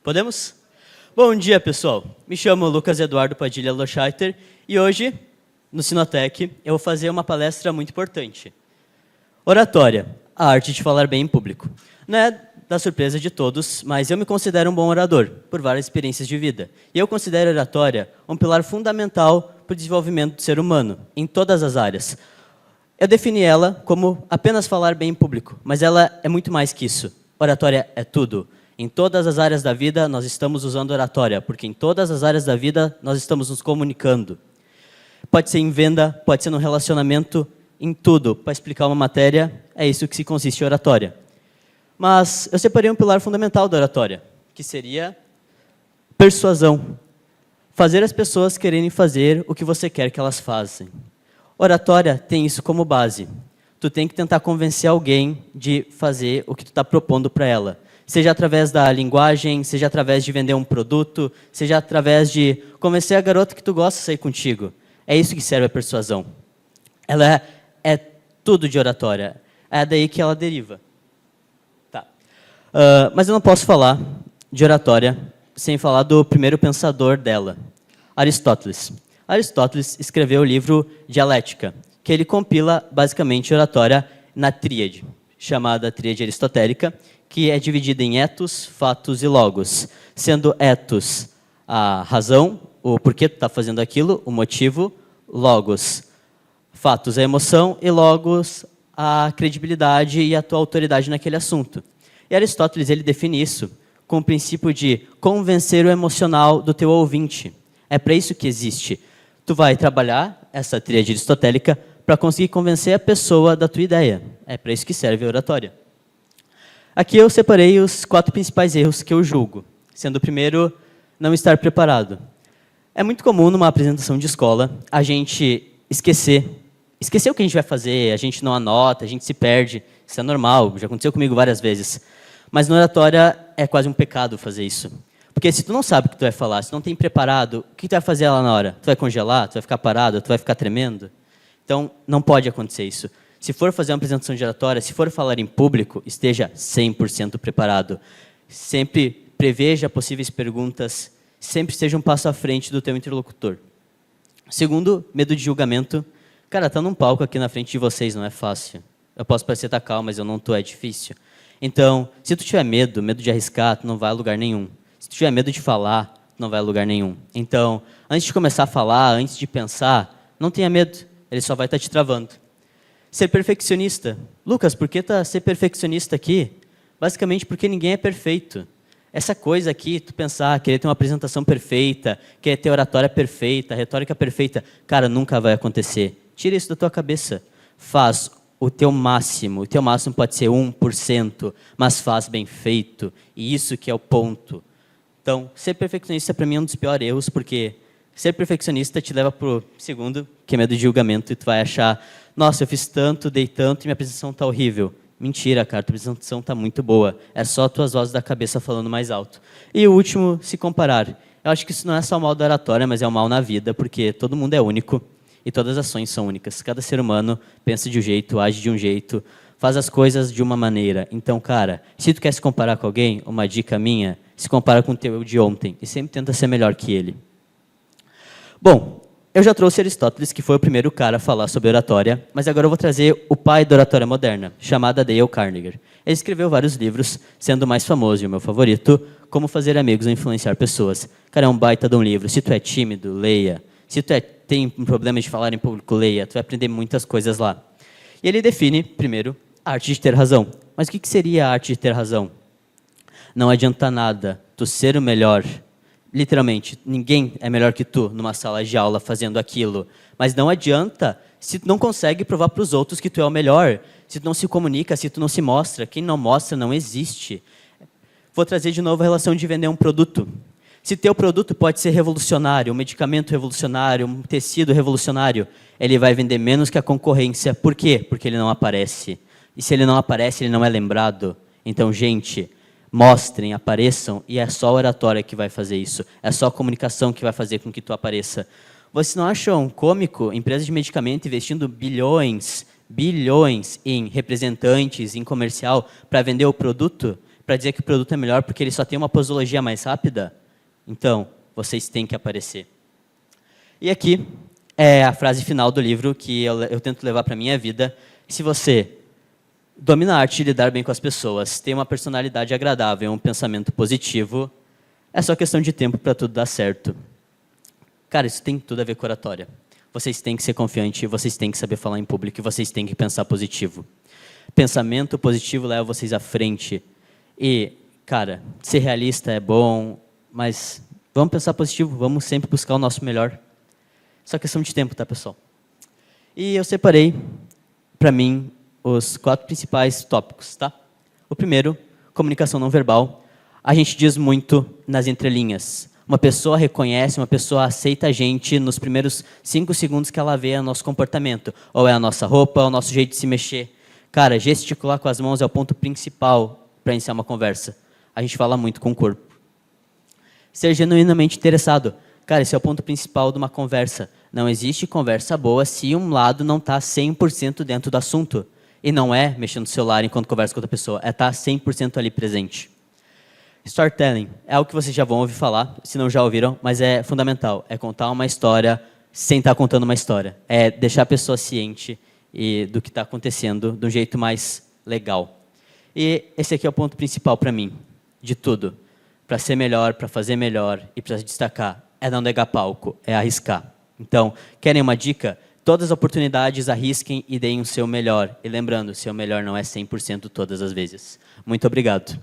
Podemos? Bom dia, pessoal. Me chamo Lucas Eduardo Padilha Loscheiter e hoje, no Sinotec, eu vou fazer uma palestra muito importante. Oratória, a arte de falar bem em público. Não é da surpresa de todos, mas eu me considero um bom orador, por várias experiências de vida. E eu considero a oratória um pilar fundamental para o desenvolvimento do ser humano, em todas as áreas. Eu defini ela como apenas falar bem em público, mas ela é muito mais que isso. Oratória é tudo. Em todas as áreas da vida, nós estamos usando oratória, porque em todas as áreas da vida, nós estamos nos comunicando. Pode ser em venda, pode ser no relacionamento, em tudo. Para explicar uma matéria, é isso que se consiste em oratória. Mas eu separei um pilar fundamental da oratória, que seria persuasão. Fazer as pessoas quererem fazer o que você quer que elas façam. Oratória tem isso como base. Tu tem que tentar convencer alguém de fazer o que tu está propondo para ela. Seja através da linguagem, seja através de vender um produto, seja através de convencer a garota que tu gosta de sair contigo. É isso que serve a persuasão. Ela é tudo de oratória. É daí que ela deriva. Tá. Mas eu não posso falar de oratória sem falar do primeiro pensador dela, Aristóteles. Aristóteles escreveu o livro Dialética, que ele compila basicamente oratória na tríade, chamada tríade aristotélica, que é dividida em ethos, fatos e logos, sendo ethos a razão, o porquê tu está fazendo aquilo, o motivo, logos, fatos a emoção e logos a credibilidade e a tua autoridade naquele assunto. E Aristóteles ele define isso com o princípio de convencer o emocional do teu ouvinte. É para isso que existe. Tu vai trabalhar essa tríade aristotélica para conseguir convencer a pessoa da tua ideia. É para isso que serve a oratória. Aqui eu separei os 4 principais erros que eu julgo, sendo o primeiro, não estar preparado. É muito comum numa apresentação de escola a gente esquecer o que a gente vai fazer, a gente não anota, a gente se perde. Isso é normal, já aconteceu comigo várias vezes. Mas na oratória é quase um pecado fazer isso. Porque se tu não sabe o que tu vai falar, se tu não tem preparado, o que tu vai fazer lá na hora? Tu vai congelar? Tu vai ficar parado? Tu vai ficar tremendo? Então, não pode acontecer isso. Se for fazer uma apresentação de oratória, se for falar em público, esteja 100% preparado. Sempre preveja possíveis perguntas, sempre esteja um passo à frente do teu interlocutor. Segundo, medo de julgamento. Cara, estar num palco aqui na frente de vocês não é fácil. Eu posso parecer estar calmo, mas eu não estou, é difícil. Então, se tu tiver medo de arriscar, tu não vai a lugar nenhum. Se tu tiver medo de falar, tu não vai a lugar nenhum. Então, antes de começar a falar, antes de pensar, não tenha medo, ele só vai estar te travando. Ser perfeccionista. Lucas, por que ser perfeccionista aqui? Basicamente porque ninguém é perfeito. Essa coisa aqui, tu pensar, querer ter uma apresentação perfeita, querer ter oratória perfeita, retórica perfeita, cara, nunca vai acontecer. Tira isso da tua cabeça. Faz o teu máximo pode ser 1%, mas faz bem feito. E isso que é o ponto. Então, ser perfeccionista para mim é um dos piores erros, porque ser perfeccionista te leva para o segundo, que é medo de julgamento, e tu vai achar, nossa, eu fiz tanto, dei tanto e minha apresentação está horrível. Mentira, cara, tua apresentação está muito boa. É só tuas vozes da cabeça falando mais alto. E o último, se comparar. Eu acho que isso não é só mal da oratória, mas é um mal na vida, porque todo mundo é único e todas as ações são únicas. Cada ser humano pensa de um jeito, age de um jeito, faz as coisas de uma maneira. Então, cara, se tu quer se comparar com alguém, uma dica minha, se compara com o teu eu de ontem e sempre tenta ser melhor que ele. Bom, eu já trouxe Aristóteles, que foi o primeiro cara a falar sobre oratória, mas agora eu vou trazer o pai da oratória moderna, chamado Dale Carnegie. Ele escreveu vários livros, sendo o mais famoso e o meu favorito, Como Fazer Amigos e Influenciar Pessoas. Cara, é um baita de um livro. Se tu é tímido, leia. Se tu tem um problema de falar em público, leia. Tu vai aprender muitas coisas lá. E ele define, primeiro, a arte de ter razão. Mas o que seria a arte de ter razão? Não adianta nada tu ser o melhor. Literalmente, ninguém é melhor que tu numa sala de aula fazendo aquilo. Mas não adianta se tu não consegue provar para os outros que tu é o melhor. Se tu não se comunica, se tu não se mostra. Quem não mostra não existe. Vou trazer de novo a relação de vender um produto. Se teu produto pode ser revolucionário, um medicamento revolucionário, um tecido revolucionário, ele vai vender menos que a concorrência. Por quê? Porque ele não aparece. E se ele não aparece, ele não é lembrado. Então, gente, mostrem, apareçam, e é só a oratória que vai fazer isso. É só a comunicação que vai fazer com que tu apareça. Vocês não acham cômico empresas de medicamento investindo bilhões em representantes, em comercial, para vender o produto? para dizer que o produto é melhor porque ele só tem uma posologia mais rápida? Então, vocês têm que aparecer. E aqui é a frase final do livro que eu tento levar para a minha vida. Se você domina a arte de lidar bem com as pessoas, tem uma personalidade agradável, um pensamento positivo, é só questão de tempo para tudo dar certo. Cara, isso tem tudo a ver com oratória. Vocês têm que ser confiantes, vocês têm que saber falar em público e vocês têm que pensar positivo. Pensamento positivo leva vocês à frente. E, cara, ser realista é bom, mas vamos pensar positivo, vamos sempre buscar o nosso melhor. Só questão de tempo, tá, pessoal? E eu separei, para mim, os 4 principais tópicos, tá? O primeiro, comunicação não verbal. A gente diz muito nas entrelinhas. Uma pessoa reconhece, uma pessoa aceita a gente nos primeiros 5 segundos que ela vê o nosso comportamento. Ou é a nossa roupa, ou é o nosso jeito de se mexer. Cara, gesticular com as mãos é o ponto principal para iniciar uma conversa. A gente fala muito com o corpo. Ser genuinamente interessado. Cara, esse é o ponto principal de uma conversa. Não existe conversa boa se um lado não está 100% dentro do assunto. E não é mexendo no celular enquanto conversa com outra pessoa, é estar 100% ali presente. Storytelling é algo que vocês já vão ouvir falar, se não já ouviram, mas é fundamental. É contar uma história sem estar contando uma história. É deixar a pessoa ciente do que está acontecendo de um jeito mais legal. E esse aqui é o ponto principal para mim, de tudo. Para ser melhor, para fazer melhor e para se destacar, é não negar palco, é arriscar. Então, querem uma dica? Todas as oportunidades, arrisquem e deem o seu melhor. E lembrando, o seu melhor não é 100% todas as vezes. Muito obrigado.